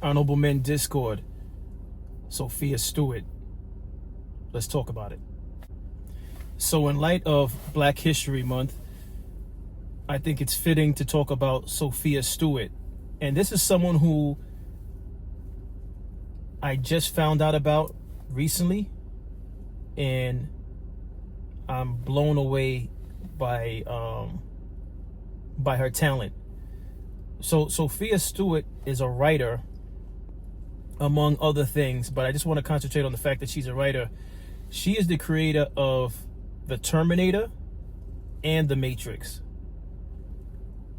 Honorable Men Discord, Sophia Stewart. Let's talk about it. So, in light of Black History Month, I think it's fitting to talk about Sophia Stewart. And this is someone who I just found out about recently, and I'm blown away by her talent. So Sophia Stewart is a writer, among other things, but I just want to concentrate on the fact that she's a writer. She is the creator of The Terminator and The Matrix.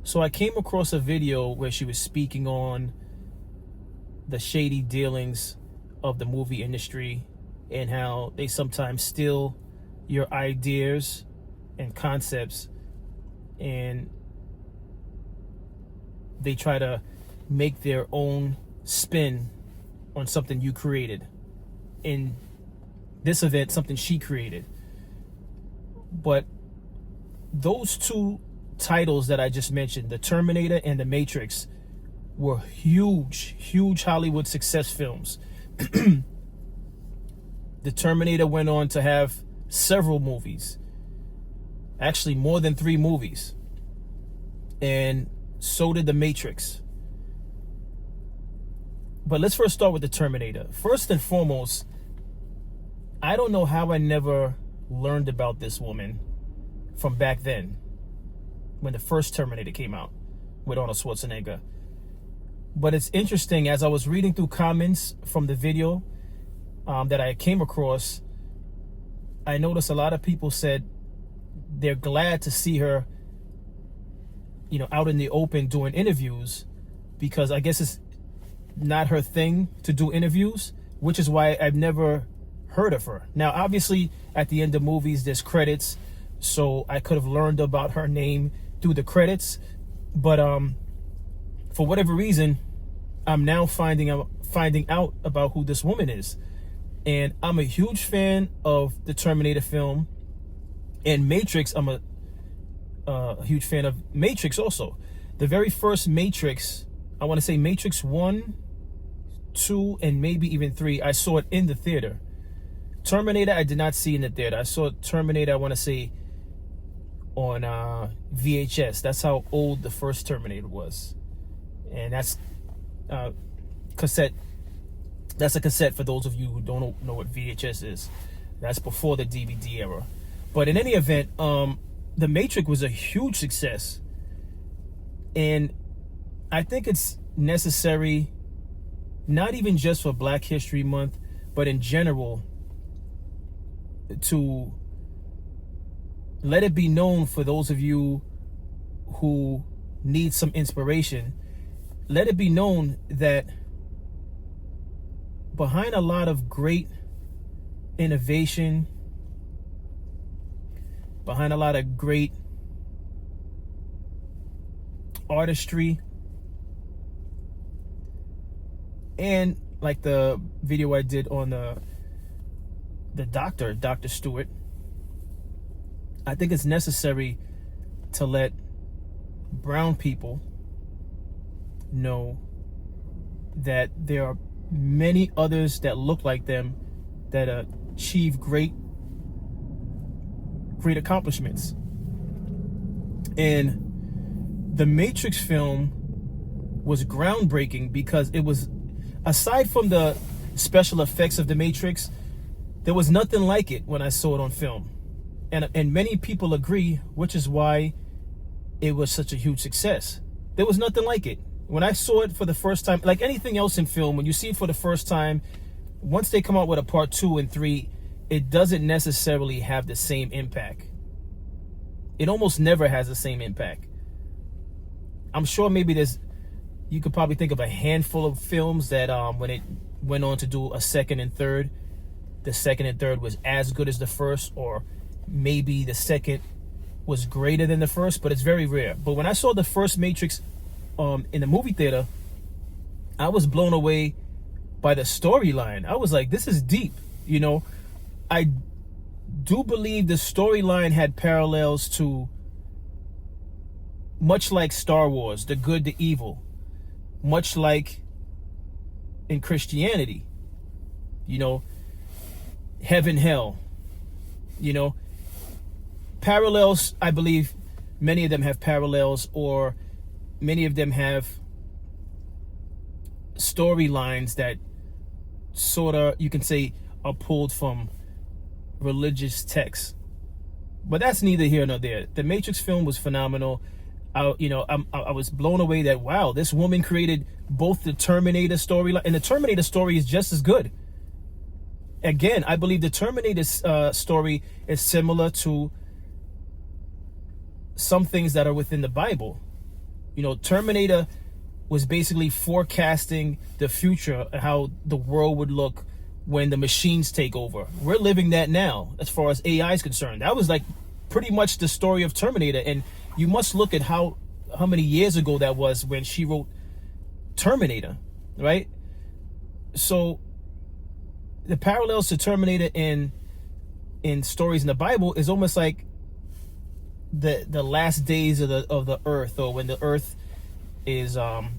So I came across a video where she was speaking on the shady dealings of the movie industry and how they sometimes steal your ideas and concepts and they try to make their own spin on something you created. In this event, something she created. But those two titles that I just mentioned, The Terminator and The Matrix, were huge Hollywood success films. The Terminator went on to have several movies, actually more than 3 movies, and so did The Matrix. But let's first start with The Terminator. First and foremost, I don't know how I never learned about this woman from back then, when the first Terminator came out with Arnold Schwarzenegger. But it's interesting, as I was reading through comments from the video that I came across, I noticed a lot of people said they're glad to see her, out in the open doing interviews, because I guess it's not her thing to do interviews, which is why I've never heard of her. Now, obviously, at the end of movies, there's credits, so I could have learned about her name through the credits, but for whatever reason, I'm now finding out about who this woman is. And I'm a huge fan of the Terminator film, and Matrix. I'm a huge fan of Matrix also. The very first Matrix, I want to say Matrix 1, 2, and maybe even 3, I saw it in the theater. Terminator, I did not see in the theater. I saw Terminator, I want to say, on VHS. That's how old the first Terminator was. And that's cassette. That's a cassette for those of you who don't know what VHS is. That's before the DVD era. But in any event, The Matrix was a huge success. And I think it's necessary, not even just for Black History Month, but in general, to let it be known for those of you who need some inspiration. Let it be known that behind a lot of great innovation, behind a lot of great artistry, and like the video I did on the Dr. Stewart, I think it's necessary to let brown people know that there are many others that look like them that achieve great accomplishments. And the Matrix film was groundbreaking because it was, aside from the special effects of the Matrix, there was nothing like it when I saw it on film. And many people agree, which is why it was such a huge success. There was nothing like it. When I saw it for the first time, like anything else in film, when you see it for the first time, once they come out with a part 2 and 3, it doesn't necessarily have the same impact. It almost never has the same impact. I'm sure maybe you could probably think of a handful of films that when it went on to do a second and third, the second and third was as good as the first, or maybe the second was greater than the first, but it's very rare. But when I saw the first Matrix in the movie theater, I was blown away by the storyline. I was like, this is deep. I do believe the storyline had parallels to, much like Star Wars, the good, the evil, much like in Christianity. You know, heaven, hell. You know, parallels, I believe many of them have parallels, or many of them have storylines that sort of, you can say, are pulled from religious texts. But that's neither here nor there. The Matrix film was phenomenal. I was blown away that, wow, this woman created both the Terminator storyline, and the Terminator story is just as good. Again, I believe the Terminator story is similar to some things that are within the Bible. You know, Terminator was basically forecasting the future, how the world would look when the machines take over. We're living that now, as far as AI is concerned. That was like pretty much the story of Terminator. And you must look at how many years ago that was when she wrote Terminator, right? So the parallels to Terminator in stories in the Bible is almost like the last days of the earth, or when the earth is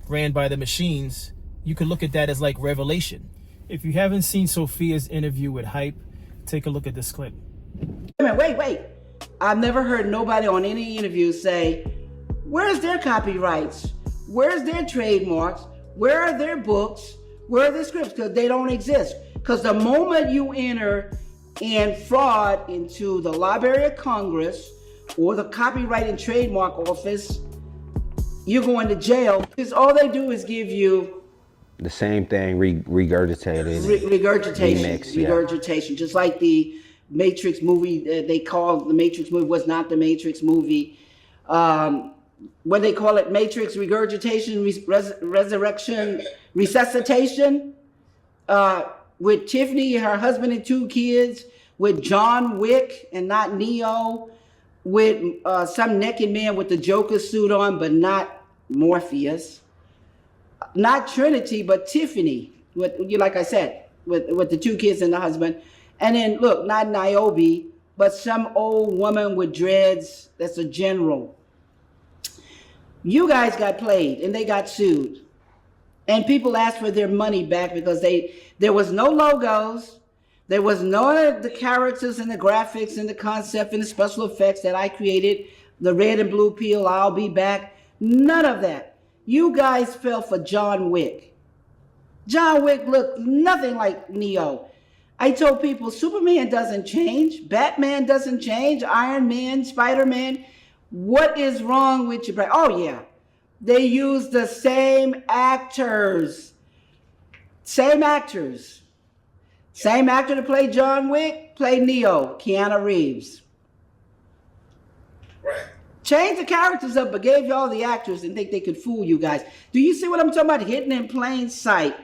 ran by the machines. You could look at that as like Revelation. If you haven't seen Sophia's interview with Hype, take a look at this clip. Wait. I've never heard nobody on any interview say, where's their copyrights? Where's their trademarks? Where are their books? Where are their scripts? Because they don't exist. Because the moment you enter in fraud into the Library of Congress or the Copyright and Trademark Office, you're going to jail. Because all they do is give you the same thing, regurgitated. Regurgitation. Remix, regurgitation. Just like the Matrix movie, they called the Matrix movie, was not the Matrix movie. What they call it, Matrix regurgitation, resurrection, resuscitation, with Tiffany, her husband and 2 kids, with John Wick and not Neo, with some naked man with the Joker suit on, but not Morpheus. Not Trinity, but Tiffany, like I said, with the 2 kids and the husband. And then, look, not Niobe, but some old woman with dreads that's a general. You guys got played, and they got sued. And people asked for their money back because there was no logos. There was none of the characters and the graphics and the concept and the special effects that I created. The red and blue pill, I'll be back. None of that. You guys fell for John Wick. John Wick looked nothing like Neo. I told people Superman doesn't change. Batman doesn't change. Iron Man, Spider-Man. What is wrong with you? Oh, yeah. They use the same actors. Same actors. Same actor to play John Wick, play Neo, Keanu Reeves. Right. Change the characters up, but gave y'all the actors and think they could fool you guys. Do you see what I'm talking about? Hidden in plain sight.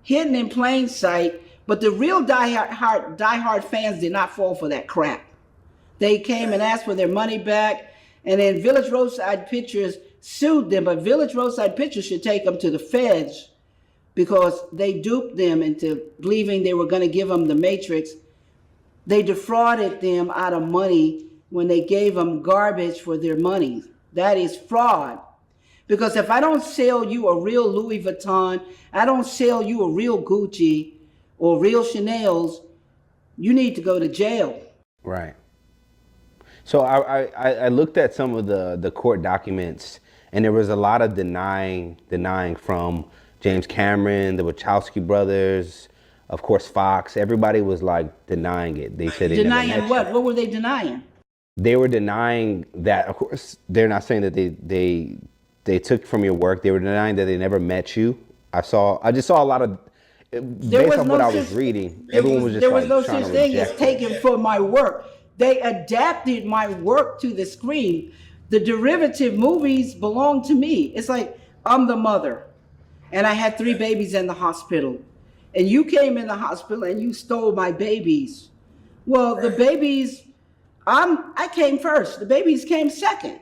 Hidden in plain sight. But the real diehard fans did not fall for that crap. They came and asked for their money back. And then Village Roadside Pictures sued them. But Village Roadside Pictures should take them to the feds because they duped them into believing they were going to give them the Matrix. They defrauded them out of money when they gave them garbage for their money. That is fraud. Because if I don't sell you a real Louis Vuitton, I don't sell you a real Gucci or real Chanel's, you need to go to jail. Right. So I looked at some of the court documents, and there was a lot of denying from James Cameron, the Wachowski brothers, of course Fox. Everybody was like denying it. They said denying what? What were they denying? They were denying that. Of course, they're not saying that they took from your work. They were denying that they never met you. I just saw a lot of. Based on what I was reading, everyone was just there was no trying such to thing as reject taken from my work. They adapted my work to the screen. The derivative movies belong to me. It's like I'm the mother, and I had 3 babies in the hospital, and you came in the hospital and you stole my babies. Well, the babies, I came first. The babies came second.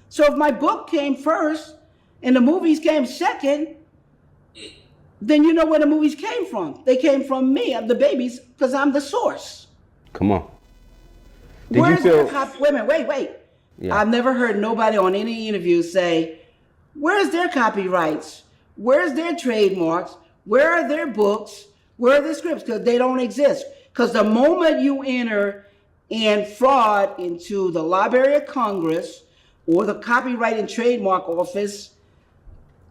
So if my book came first and the movies came second, then you know where the movies came from. They came from me, the babies, because I'm the source. Come on. Wait a minute, wait. Yeah. I've never heard nobody on any interview say, where's their copyrights? Where's their trademarks? Where are their books? Where are their scripts? Because they don't exist. Because the moment you enter in fraud into the Library of Congress or the Copyright and Trademark Office,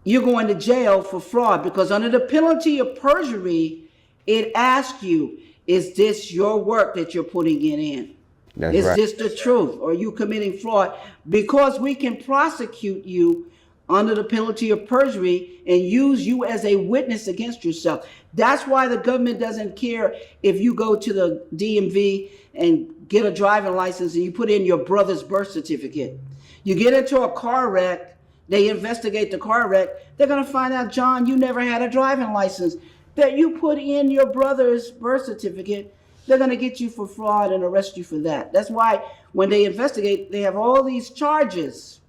you're going to jail for fraud, because under the penalty of perjury, it asks you, is this your work that you're putting it in? That's Is right. this the truth? Or are you committing fraud? Because we can prosecute you under the penalty of perjury and use you as a witness against yourself. That's why the government doesn't care if you go to the DMV and get a driving license and you put in your brother's birth certificate. You get into a car wreck, they investigate the car wreck, they're going to find out, John, you never had a driving license. That you put in your brother's birth certificate, they're going to get you for fraud and arrest you for that. That's why when they investigate, they have all these charges.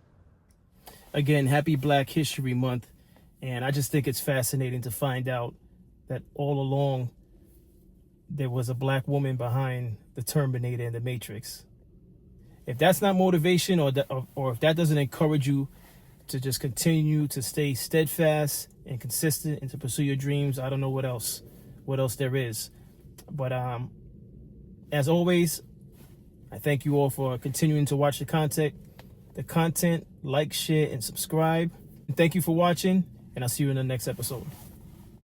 Again, happy Black History Month. And I just think it's fascinating to find out that all along there was a black woman behind the Terminator and the Matrix. If that's not motivation, or if that doesn't encourage you to just continue to stay steadfast and consistent and to pursue your dreams, I don't know what else there is. But as always, I thank you all for continuing to watch the content. Like, share, and subscribe. And thank you for watching, and I'll see you in the next episode.